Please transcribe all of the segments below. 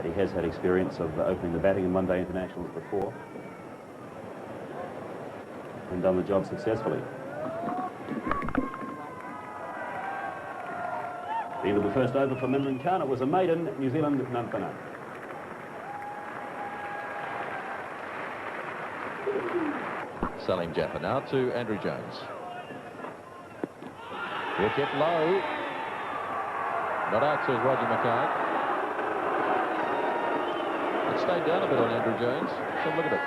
But he has had experience of opening the batting in one-day internationals before and done the job successfully. Either the first over for Imran Khan, it was a maiden. New Zealand, none for none. Salim Jaffa now to Andrew Jones. Wicket low. Not out, says Roger McKay. It stayed down a bit on Andrew Jones. So look at it.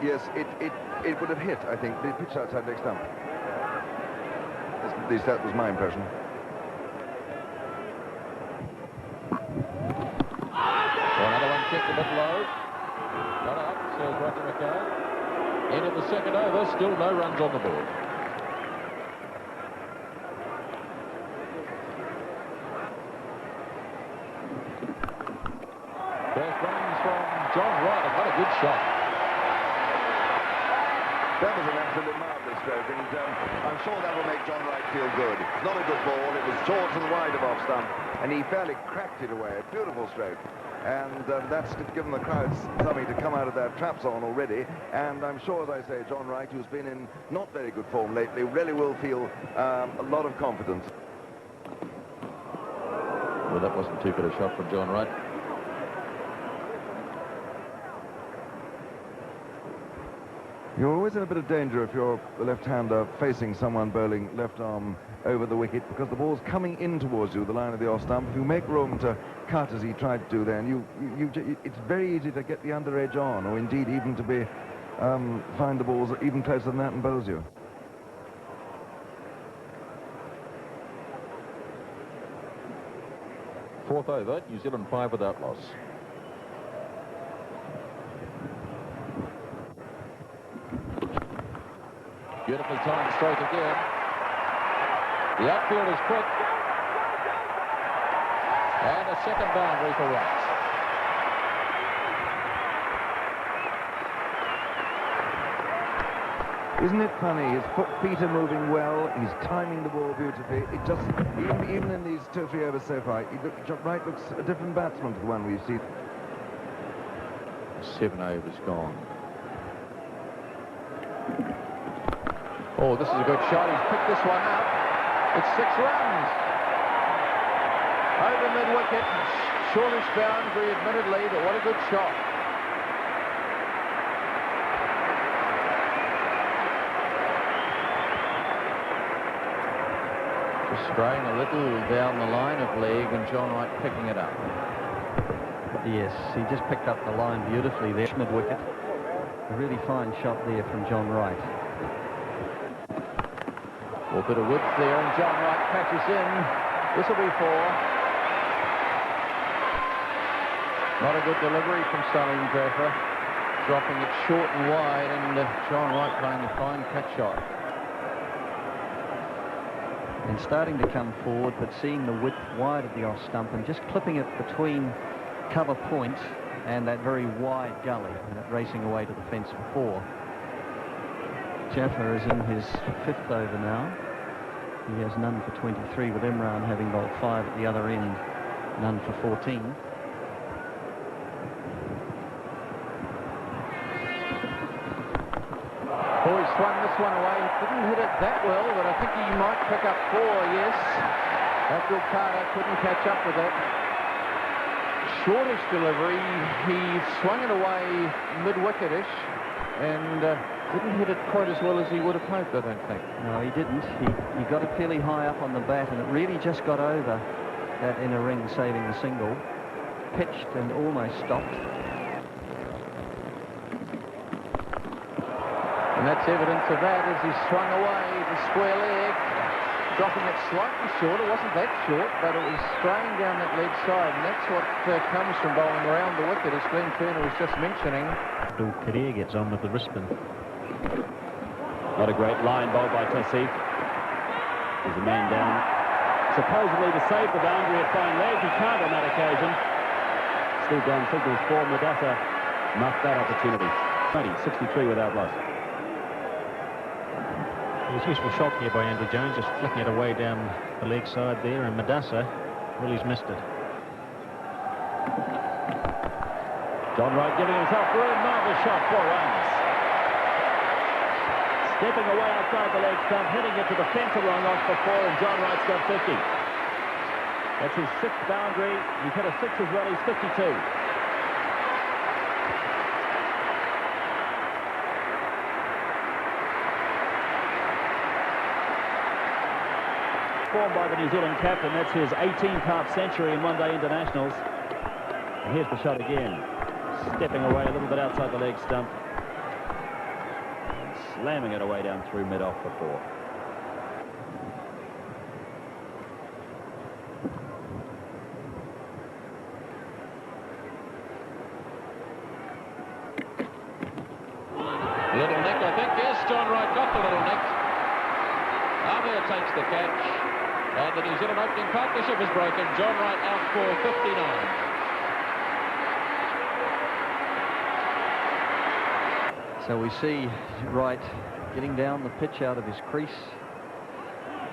Yes, it would have hit, I think. The pitch outside leg stump. At least that was my impression. Another one kicked a bit low. Not out, says Roger McKay. Into the second over, still no runs on the board. First runs from John Wright, and what a good shot. That was an absolute marvellous stroke, and I'm sure that will make John Wright feel good. It's not a good ball, it was short and wide of off stump, and he fairly cracked it away. A beautiful stroke. And that's given the crowds something to come out of their traps on already. And I'm sure, as I say, John Wright, who's been in not very good form lately, really will feel a lot of confidence. Well, that wasn't too good a shot from John Wright. You're always in a bit of danger if you're the left-hander facing someone bowling left arm over the wicket, because the ball's coming in towards you, the line of the off stump. If you make room to cut as he tried to do then, it's very easy to get the under edge on, or indeed even to be find the balls even closer than that and bowls you. Fourth over, New Zealand 5 without loss. Beautifully timed stroke again. The outfield is quick. And a second boundary for Wright. Isn't it funny? His feet are moving well. He's timing the ball beautifully. It just, even in these 2 or 3 overs so far, Wright looks a different batsman to the one we've seen. 7 overs gone. Oh, this is a good shot. He's picked this one up. It's 6 runs. Over mid-wicket. Shortish boundary, admittedly, but what a good shot. Just straying a little down the line of leg, and John Wright picking it up. Yes, he just picked up the line beautifully there, mid-wicket. A really fine shot there from John Wright. A bit of width there, and John Wright catches in. This will be 4. Not a good delivery from Salim Jaffa, dropping it short and wide, and John Wright playing a fine catch shot. And starting to come forward, but seeing the width wide of the off stump and just clipping it between cover point and that very wide gully, and it racing away to the fence for 4. Jaffa is in his 5th over now. He has none for 23, with Imran having bowled 5 at the other end, none for 14. Oh, he swung this one away. Didn't hit it that well, but I think he might pick up 4, yes. Abdul Carter couldn't catch up with it. Shortish delivery. He swung it away mid-wicketish, and didn't hit it quite as well as he would have hoped, I don't think. No, he didn't. He got it fairly high up on the bat, and it really just got over that inner ring, saving the single. Pitched and almost stopped. And that's evidence of that as he swung away the square leg, dropping it slightly short. It wasn't that short, but it was straying down that leg side, and that's what comes from bowling around the wicket, as Glenn Turner was just mentioning. Abdul Kadir gets on with the wristband. Not a great line bowled by Tasif. There's a man down, supposedly to save the boundary at fine leg. He can't on that occasion. Still down signals for Madassa. Muffed that opportunity. 63 without loss. It was a useful shot here by Andrew Jones, just flicking it away down the leg side there, and Madassa Well, he's missed it. John Wright giving himself room. Marvellous shot. 4 runs. Stepping away outside the leg stump, hitting it to the fence along off for 4, and John Wright's got 50. That's his 6th boundary. He's hit a 6 as well. He's 52. Formed by the New Zealand captain. That's his 18th half century in one-day internationals. And here's the shot again. Stepping away a little bit outside the leg stump. Slamming it away down through mid-off for 4. Little nick, I think. Yes, John Wright got the little nick. Amir takes the catch. And the New Zealand opening partnership is broken. John Wright out for 59. So we see Wright getting down the pitch out of his crease,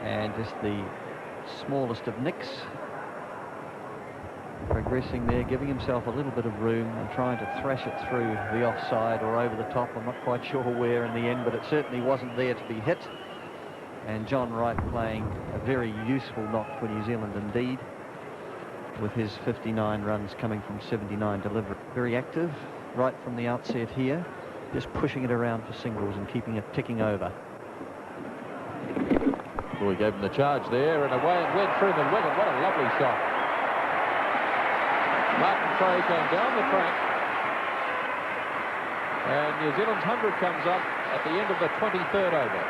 and just the smallest of nicks, progressing there, giving himself a little bit of room and trying to thrash it through the offside or over the top. I'm not quite sure where in the end, but it certainly wasn't there to be hit. And John Wright playing a very useful knock for New Zealand indeed, with his 59 runs coming from 79 delivery. Very active right from the outset here, just pushing it around for singles and keeping it ticking over. Well, he gave him the charge there, and away it went through the wicket. What a lovely shot. Martin Crowe came down the track, and New Zealand's 100 comes up at the end of the 23rd over.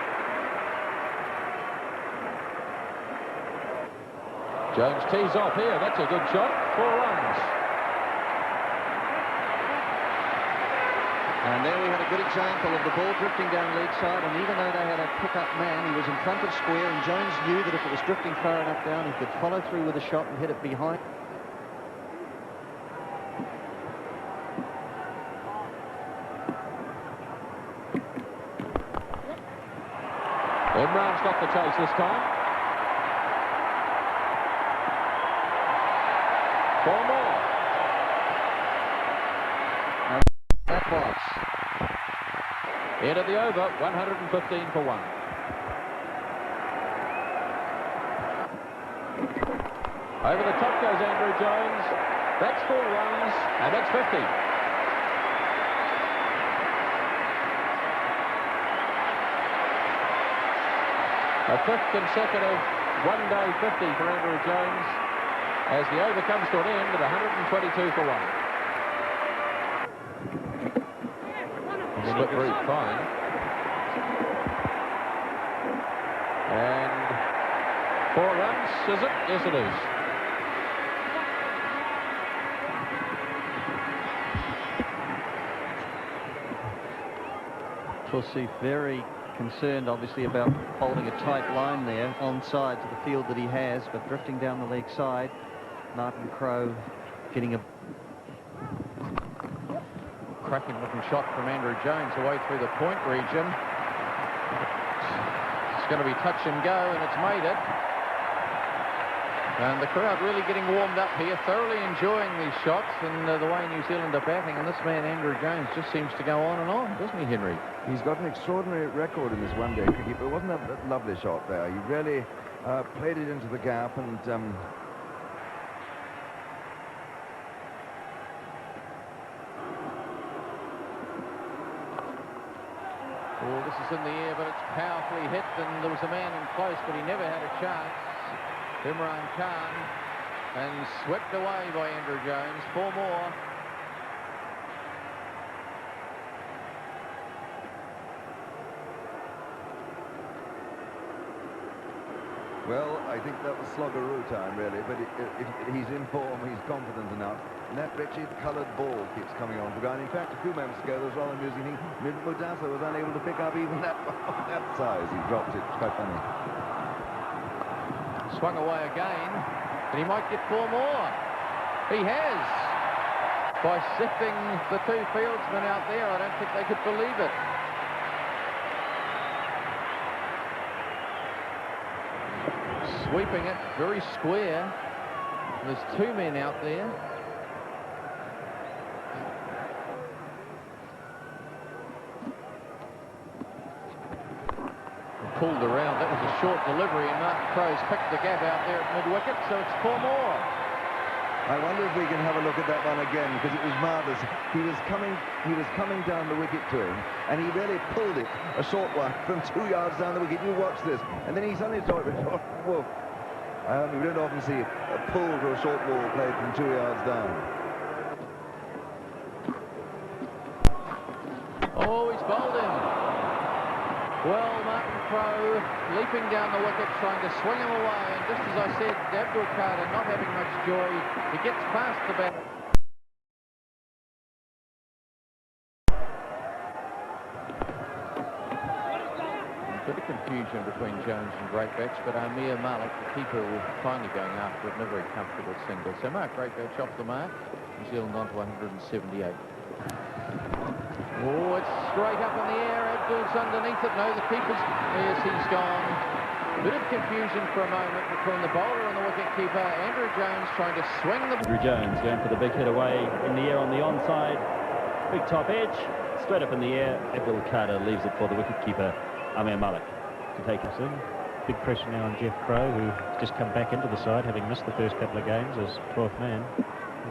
Jones tees off here. That's a good shot. 4 runs. And there we had a good example of the ball drifting down leg side, and even though they had a pick-up man, he was in front of square, and Jones knew that if it was drifting far enough down, he could follow through with a shot and hit it behind. Imran's got the chase this time. 4 more. And that was End of the over, 115 for 1. Over the top goes Andrew Jones. That's 4 runs, and that's 50. A 5th consecutive one-day 50 for Andrew Jones, as the over comes to an end at 122 for 1. Slippery, fine. And 4 runs, is it? Yes, it is. Forsyth very concerned, obviously, about holding a tight line there onside to the field that he has, but drifting down the leg side. Martin Crowe getting a Cracking looking shot from Andrew Jones away through the point region. It's going to be touch and go, and it's made it. And the crowd really getting warmed up here, thoroughly enjoying these shots and the way New Zealand are batting. And this man, Andrew Jones, just seems to go on and on, doesn't he, Henry? He's got an extraordinary record in this one-day cricket, but wasn't that a lovely shot there? He really played it into the gap, and Oh, this is in the air, but it's powerfully hit, and there was a man in close, but he never had a chance. Imran Khan, and swept away by Andrew Jones. 4 more. well, I think that was sloggeroo time, really, but he's in form, he's confident enough. And that Richard-coloured ball keeps coming on the ground. In fact, a few moments ago, there was rather amusing thing. Mudasa was unable to pick up even that that size. He dropped it. It's quite funny. Swung away again, and he might get 4 more. He has. By sifting the 2 fieldsmen out there, I don't think they could believe it. Sweeping it very square. There's two men out there. Pulled around. That was a short delivery, and Martin Crowe's picked the gap out there at mid-wicket, so it's 4 more. I wonder if we can have a look at that one again, because it was marvellous. He was coming down the wicket to him, and he really pulled it a short one from 2 yards down the wicket. You watch this, and then he suddenly saw it. Whoa. We don't often see a pull for a short ball played from 2 yards down. Oh, he's bowled him. Well, Martin Crowe leaping down the wicket, trying to swing him away, and just as I said, Abdul Qadir not having much joy. He gets past the bat. A bit of confusion between Jones and Greatbatch, but Amir Malik, the keeper, will finally going after it in a very comfortable single. So Mark Greatbatch off the mark. New Zealand on to 178. Oh, it's straight up in the air. Abdul's underneath it. No, the keeper's... Yes, he's gone. Bit of confusion for a moment between the bowler and the wicketkeeper. Andrew Jones trying to swing the... Andrew Jones going for the big hit away in the air on the onside. Big top edge. Straight up in the air. Abdul Qadir leaves it for the wicketkeeper, Amir Malik, to take it in. Big pressure now on Jeff Crowe, who's just come back into the side, having missed the first couple of games as 12th man.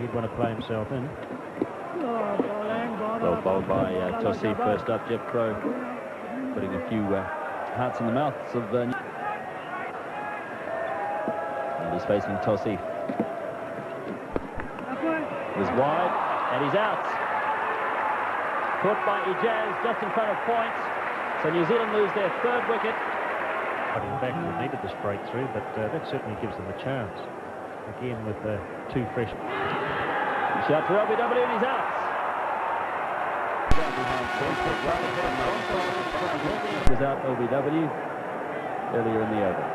He'd want to play himself in. Well bowled by Tosif first up. Jeff Crowe putting a few hearts in the mouths of... and he's facing Tosif. He's wide, and he's out. Caught by Ijaz just in front of points. So New Zealand lose their 3rd wicket. In fact, they needed this breakthrough, but that certainly gives them a chance. Again, with 2 fresh... Shot for LBW, and he's out. Was out LBW earlier in the over.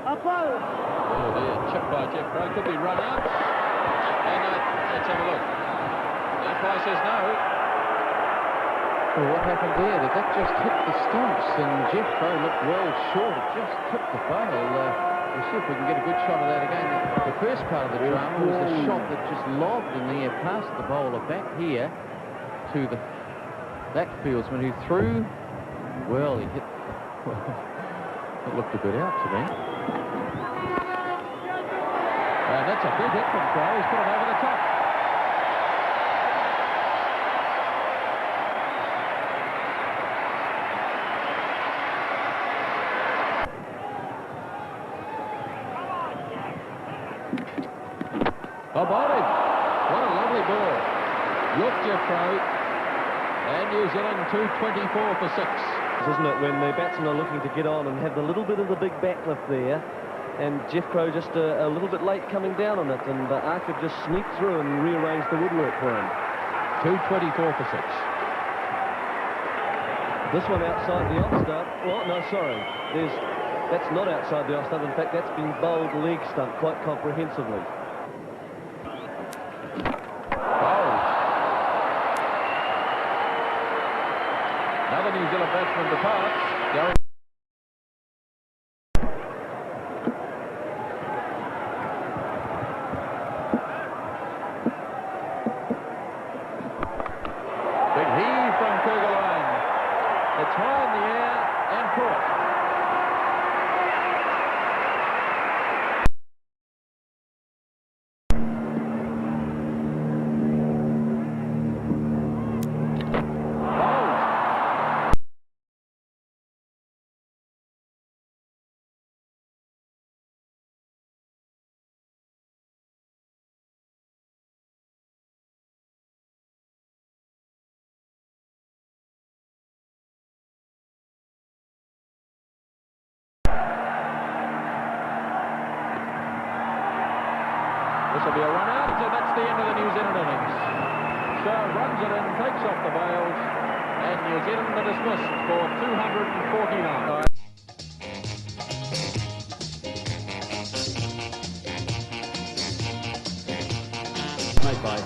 Oh dear, chipped by Jeff Crowe. Could be run out. And let's have a look. The umpire says no. Well, what happened there? Did that just hit the stumps? And Jeff Crowe looked well short. It just tipped the bail. We'll see if we can get a good shot of that again. The first part of the drama was the shot that just lobbed in the air past the bowler back here to the backfieldsman who threw. Well, he hit. Well, it looked a bit out to me. And that's a big hit from Crowe. He's put it over the top. Oh, bowling. What a lovely ball. Look, Jeff Crowe. And New Zealand 224 for 6. Isn't it, when the batsmen are looking to get on and have a little bit of the big backlift there, and Jeff Crowe just a little bit late coming down on it, and Arthur just sneaked through and rearranged the woodwork for him. 224 for 6. This one outside the off stump. Well, no, sorry. That's not outside the off stump. In fact, that's been bowled leg stump quite comprehensively. Another New Zealand batsman departs. Going. Big heave from Kerguelen. It's high in the air and caught. This will be a run out, so that's the end of the New Zealand innings. Shah runs it in, takes off the bails, and New Zealand are dismissed for 249. Made by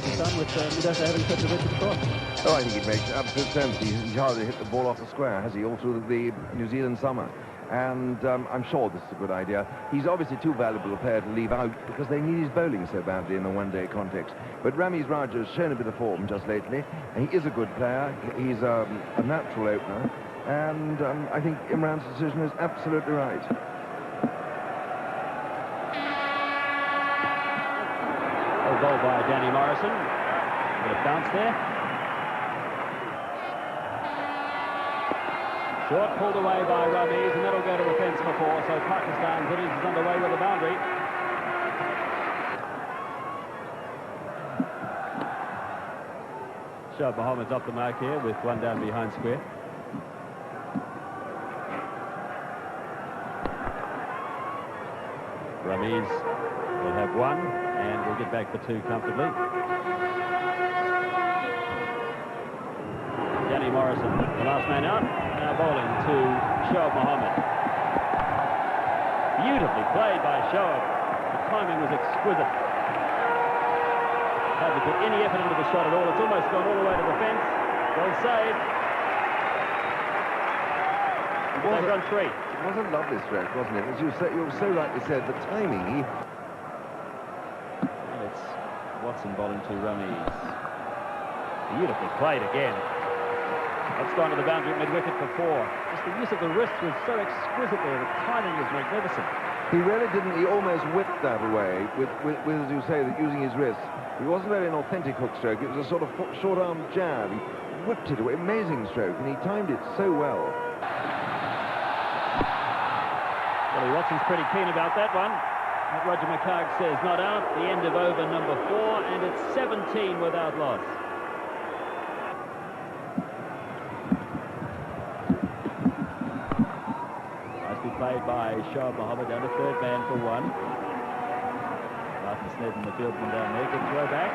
Pakistan with Mudasa having such a wicked cross? Oh, I think it makes absolute sense. He's hardly hit the ball off the square, has he, all through the New Zealand summer? And I'm sure this is a good idea. He's obviously too valuable a player to leave out because they need his bowling so badly in the one-day context. But Ramiz Raja has shown a bit of form just lately, and he is a good player. He's a natural opener, and I think Imran's decision is absolutely right. Oh, goal by Danny Morrison. Bit of bounce there. Short pulled away by Ramiz, and that'll go to the fence for 4, so Pakistan's innings is underway with a boundary. Shoaib Mohammed's off the mark here with one down behind square. Ramiz will have 1, and we'll get back for 2 comfortably. Danny Morrison, the last man out. Now bowling to Shoaib Mohammed. Beautifully played by Shoaib. The timing was exquisite. Hardly put any effort into the shot at all. It's almost gone all the way to the fence. Well saved. They've gone 3. It was a lovely stroke, wasn't it? As you so rightly said, the timing. And it's Watson bowling to Ramiz. Beautifully played again. That's gone to the boundary at mid-wicket for 4. Just the use of the wrist was so exquisite there. The timing was magnificent. He really didn't. He almost whipped that away with as you say, that using his wrist. It wasn't really an authentic hook stroke. It was a sort of short-arm jab. He whipped it away. Amazing stroke, and he timed it so well. Willie Watson's pretty keen about that one. What Roger McHarg says, not out. The end of over number 4, and it's 17 without loss. Played by Shoaib Mohammed down to 3rd man for 1. Martin Snedden, the fieldsman down there, good throw back.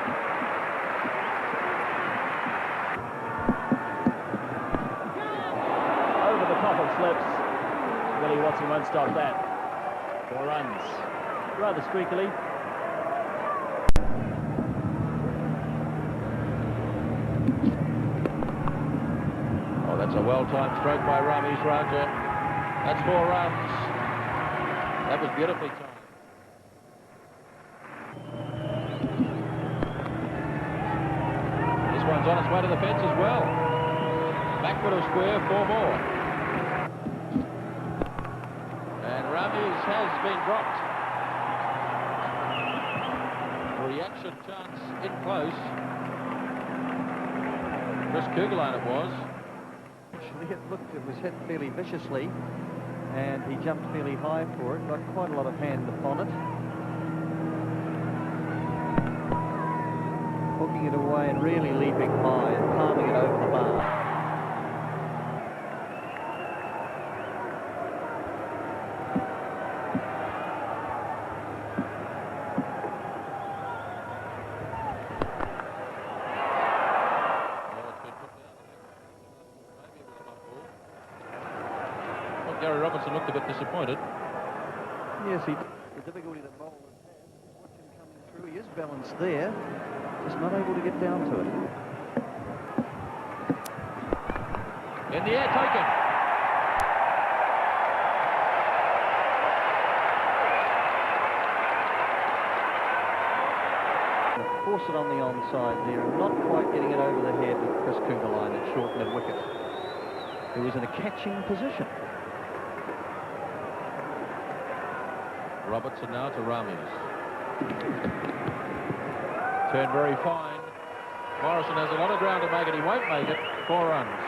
Over the top of slips. Willie Watson won't stop that. 4 runs, rather streakily. Oh, that's a well-timed stroke by Ramiz Raja. That's 4 runs. That was beautifully timed. This one's on its way to the fence as well. Backfoot of square, 4 more. And Ramiz has been dropped. Reaction chance in close. Chris Kugeline it was. It was hit fairly viciously, and he jumped fairly high for it, got quite a lot of hand upon it. Hooking it away and really leaping high and palming it over the bar. Looked a bit disappointed. Yes, the difficulty that bowlers have is watch him coming through. He is balanced there, just not able to get down to it. In the air, taken. Force it on the onside there, and not quite getting it over the head of Chris Kugeline at short mid-wicket. He was in a catching position. Robertson now to Ramiz. Turned very fine. Morrison has a lot of ground to make it. He won't make it. 4 runs.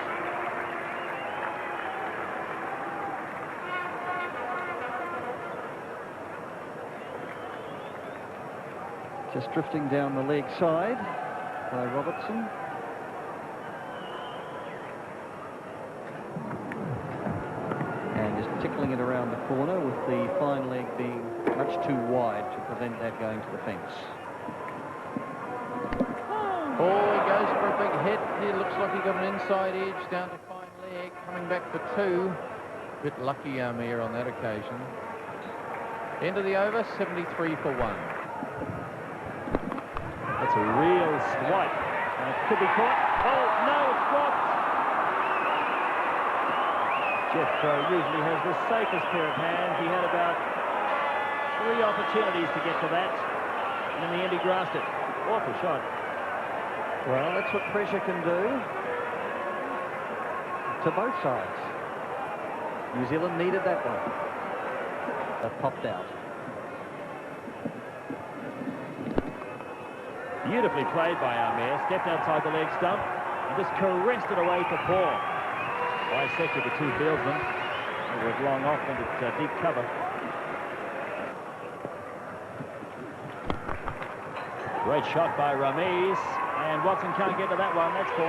Just drifting down the leg side by Robertson. Tickling it around the corner with the fine leg being much too wide to prevent that going to the fence. Oh, he goes for a big hit. He looks like he got an inside edge down to fine leg, coming back for 2. Bit lucky Amir on that occasion. End of the over, 73 for 1. That's a a real swipe. Could be caught. Oh, no, it's dropped. Jeff Crow usually has the safest pair of hands. He had about 3 opportunities to get to that, and in the end he grasped it. Awful shot. Well, that's what pressure can do to both sides. New Zealand needed that one. That popped out. Beautifully played by Amir. Stepped outside the leg stump and just caressed it away for Paul. Bisected the 2 fieldsmen. It was long off into deep cover. Great shot by Ramiz, and Watson can't get to that one. That's 4.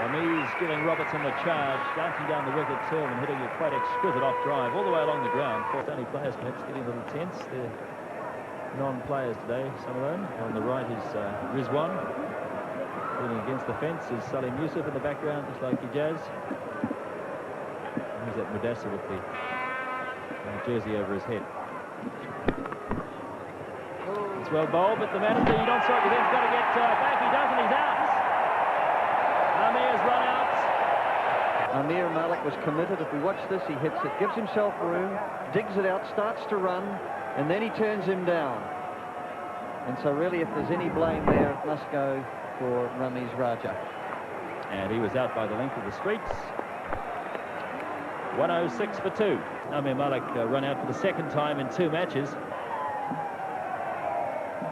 Ramiz giving Robertson the charge, dancing down the wicket too and hitting a quite exquisite off drive all the way along the ground. Of course, only players perhaps getting a little tense. They're non-players today, some of them. On the right is Rizwan. Leaning against the fence is Salim Yusuf in the background, just like Hijaz. He's at Mudassa with the jersey over his head. It's well bowled, but the man at the onside with him's got to get back. He doesn't, he's out. Amir's run out. Amir Malik was committed. If we watch this, he hits it, gives himself room, digs it out, starts to run, and then he turns him down. And so really, if there's any blame there, it must go for Ramiz Raja. And he was out by the length of the streets. 106 for 2. Amir Malik run out for the 2nd time in 2 matches.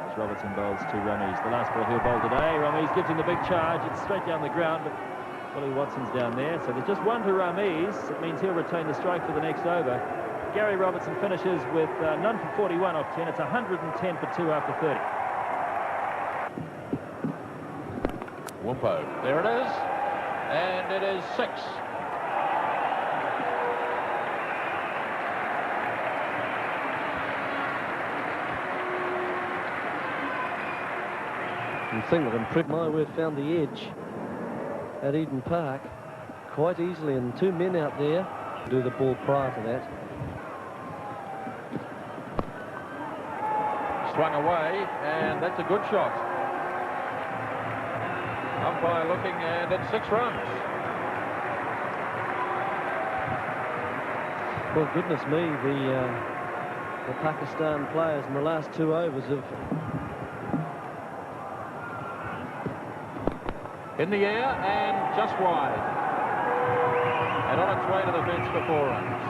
As Robertson bowls to Ramiz. The last ball he'll bowl today. Ramiz gives him the big charge. It's straight down the ground, but Willie Watson's down there. So there's just 1 to Ramiz. It means he'll retain the strike for the next over. Gary Robertson finishes with none for 41 off 10. It's 110 for 2 after 30. Whoopo. There it is. And it is 6. The thing that impressed my word found the edge at Eden Park quite easily, and 2 men out there do the ball prior to that. Swung away, and that's a good shot. Umpire looking, and it's 6 runs. Well, goodness me, the Pakistan players in the last 2 overs have... In the air, and just wide. And on its way to the fence for 4 runs.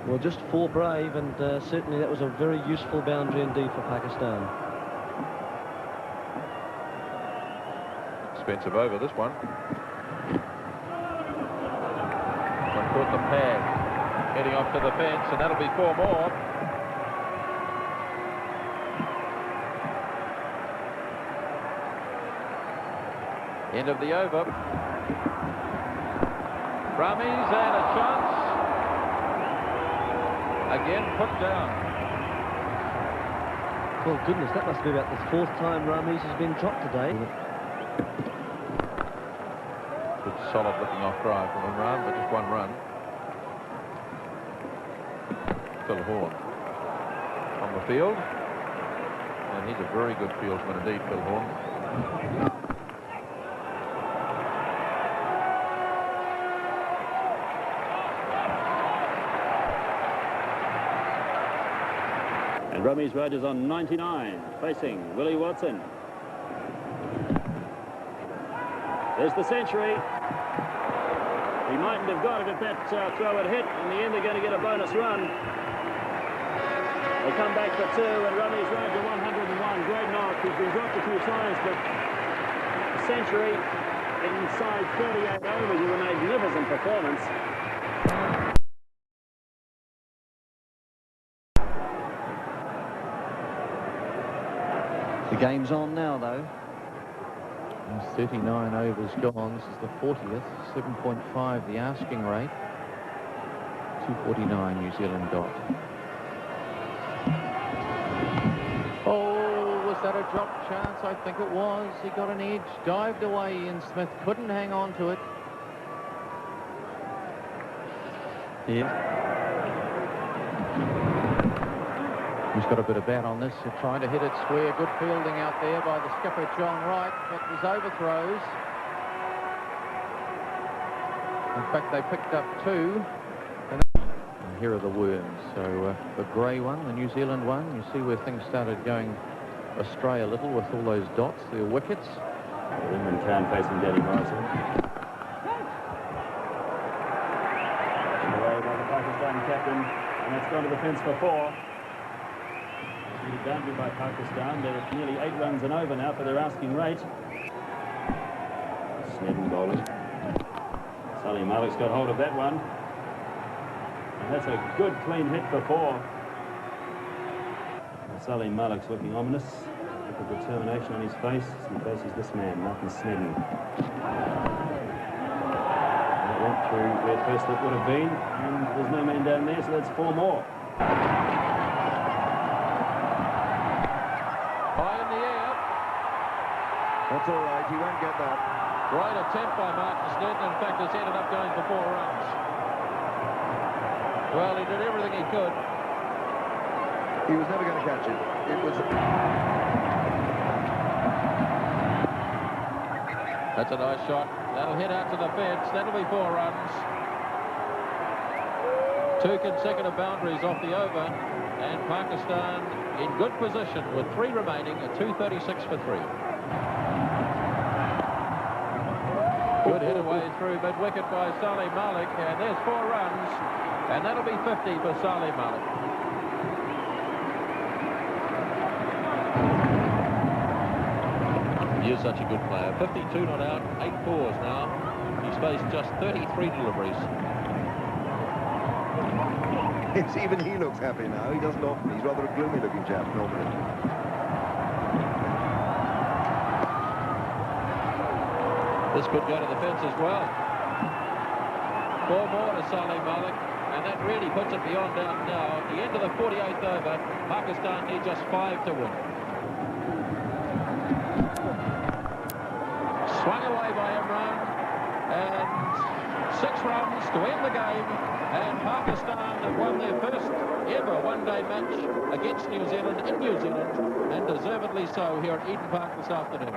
Well, just 4 brave, and certainly that was a very useful boundary indeed for Pakistan. Expensive over, this one. One caught the pad. Heading off to the fence, and that'll be 4 more. End of the over. Ramiz, and a chance. Again put down. Well, goodness, that must be about the 4th time Ramiz has been dropped today. Good solid looking off drive from Imran, but just 1 run. Phil Horn on the field. And he's a very good fieldsman indeed, Phil Horn. And Ramiz Raja's on 99, facing Willie Watson. There's the century. He mightn't have got it if that throw had hit. In the end, they're going to get a bonus run. They come back for 2, and Ramiz Raja 101. Great knock. He's been dropped a few times, but a century inside 38 overs is a magnificent performance. The game's on now, though. 39 overs gone. This is the 40th. 7.5 the asking rate. 249 New Zealand got. Oh, was that a drop chance? I think it was. He got an edge, dived away. Ian Smith couldn't hang on to it. Yeah. He's got a bit of bat on this. They're trying to hit it square. Good fielding out there by the skipper, John Wright, but there's overthrows. In fact, they picked up 2. And here are the worms. So the grey one, the New Zealand one, you see where things started going astray a little with all those dots. They're wickets. England can facing Danny Morrison. Away by the Pakistan captain, and that's gone to the fence for 4. Beat boundary by Pakistan. They're at nearly 8 runs and over now for their asking rate. Snedden bowling. Sally Malik's got hold of that one. And that's a good clean hit for 4. Sally Malik's looking ominous. Look at determination on his face. He faces this man, Martin Snedden. That went through where first that would have been, and there's no man down there, so that's 4 more. High in the air. That's all right, he won't get that. Great attempt by Martin Snedden. In fact, it's ended up going for 4 runs. Well, he did everything he could. He was never going to catch it. It was... That's a nice shot. That'll hit out to the fence. That'll be 4 runs. 2 consecutive boundaries off the over. And Pakistan in good position with 3 remaining at 236 for 3. Good hit away through mid-wicket by Saleh Malik. And there's 4 runs. And that'll be 50 for Saleh Malik. He is such a good player. 52 not out, 8 fours now. He's faced just 33 deliveries. Yes, even he looks happy now. He doesn't often. He's rather a gloomy-looking chap normally. This could go to the fence as well. 4 more to Saleh Malik, and that really puts it beyond doubt now. At the end of the 48th over, Pakistan need just 5 to win. Swung away by Imran, and 6 runs to end the game, and Pakistan have won their first ever one-day match against New Zealand in New Zealand, and deservedly so here at Eden Park this afternoon.